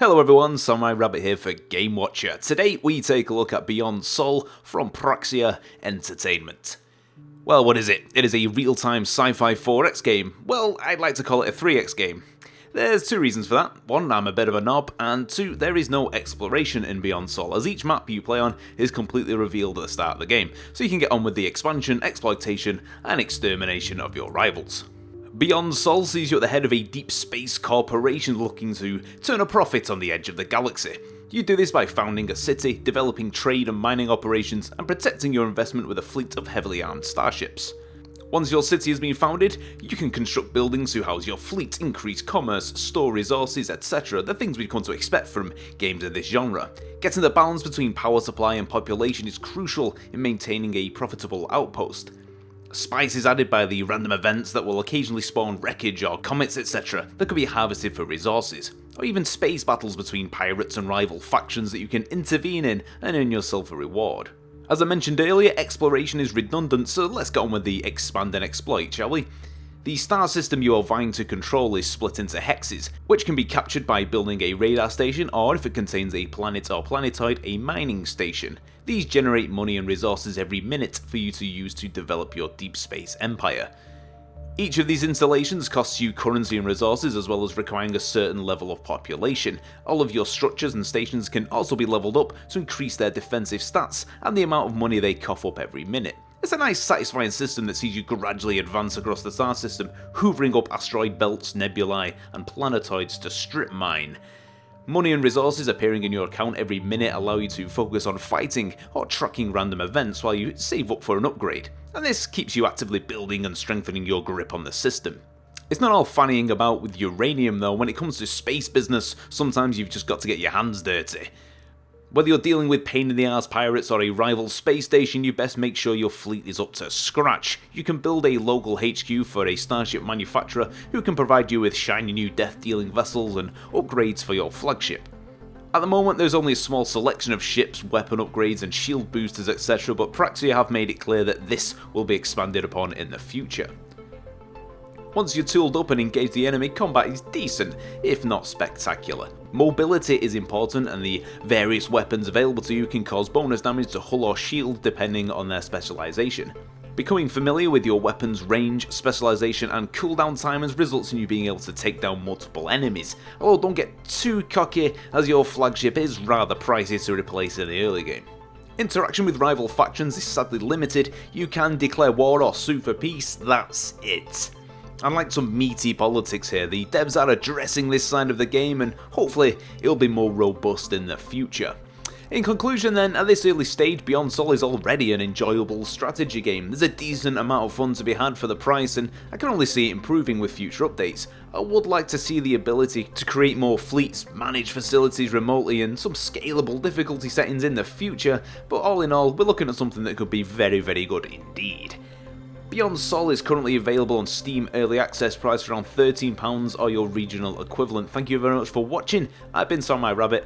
Hello everyone, Samurai Rabbit here for GameWatcher. Today we take a look at Beyond Soul from Praxia Entertainment. Well, what is it? It is a real-time sci-fi 4X game. Well, I'd like to call it a 3X game. There's two reasons for that. One, I'm a bit of a knob, and two, there is no exploration in Beyond Soul, as each map you play on is completely revealed at the start of the game, so you can get on with the expansion, exploitation, and extermination of your rivals. Beyond Soul sees you at the head of a deep space corporation looking to turn a profit on the edge of the galaxy. You do this by founding a city, developing trade and mining operations, and protecting your investment with a fleet of heavily armed starships. Once your city has been founded, you can construct buildings to house your fleet, increase commerce, store resources, etc. The things we've come to expect from games of this genre. Getting the balance between power supply and population is crucial in maintaining a profitable outpost. Spice is added by the random events that will occasionally spawn wreckage or comets etc. that can be harvested for resources, or even space battles between pirates and rival factions that you can intervene in and earn yourself a reward. As I mentioned earlier, exploration is redundant, so let's get on with the expand and exploit, shall we? The star system you are vying to control is split into hexes, which can be captured by building a radar station, or if it contains a planet or planetoid, a mining station. These generate money and resources every minute for you to use to develop your deep space empire. Each of these installations costs you currency and resources, as well as requiring a certain level of population. All of your structures and stations can also be leveled up to increase their defensive stats and the amount of money they cough up every minute. It's a nice satisfying system that sees you gradually advance across the star system, hoovering up asteroid belts, nebulae, and planetoids to strip mine. Money and resources appearing in your account every minute allow you to focus on fighting or tracking random events while you save up for an upgrade, and this keeps you actively building and strengthening your grip on the system. It's not all fannying about with uranium though. When it comes to space business, sometimes you've just got to get your hands dirty. Whether you're dealing with pain-in-the-arse pirates or a rival space station, you best make sure your fleet is up to scratch. You can build a local HQ for a starship manufacturer who can provide you with shiny new death-dealing vessels and upgrades for your flagship. At the moment there's only a small selection of ships, weapon upgrades and shield boosters etc, but Praxia have made it clear that this will be expanded upon in the future. Once you're tooled up and engage the enemy, combat is decent, if not spectacular. Mobility is important, and the various weapons available to you can cause bonus damage to hull or shield depending on their specialization. Becoming familiar with your weapon's range, specialization and cooldown timers results in you being able to take down multiple enemies, although don't get too cocky as your flagship is rather pricey to replace in the early game. Interaction with rival factions is sadly limited. You can declare war or sue for peace, that's it. Unlike some meaty politics here, the devs are addressing this side of the game and hopefully it'll be more robust in the future. In conclusion then, at this early stage, Beyond Soul is already an enjoyable strategy game. There's a decent amount of fun to be had for the price, and I can only see it improving with future updates. I would like to see the ability to create more fleets, manage facilities remotely, and some scalable difficulty settings in the future, but all in all, we're looking at something that could be very, very good indeed. Beyond Soul is currently available on Steam Early Access, priced around £13 or your regional equivalent. Thank you very much for watching. I've been Samurai Rabbit.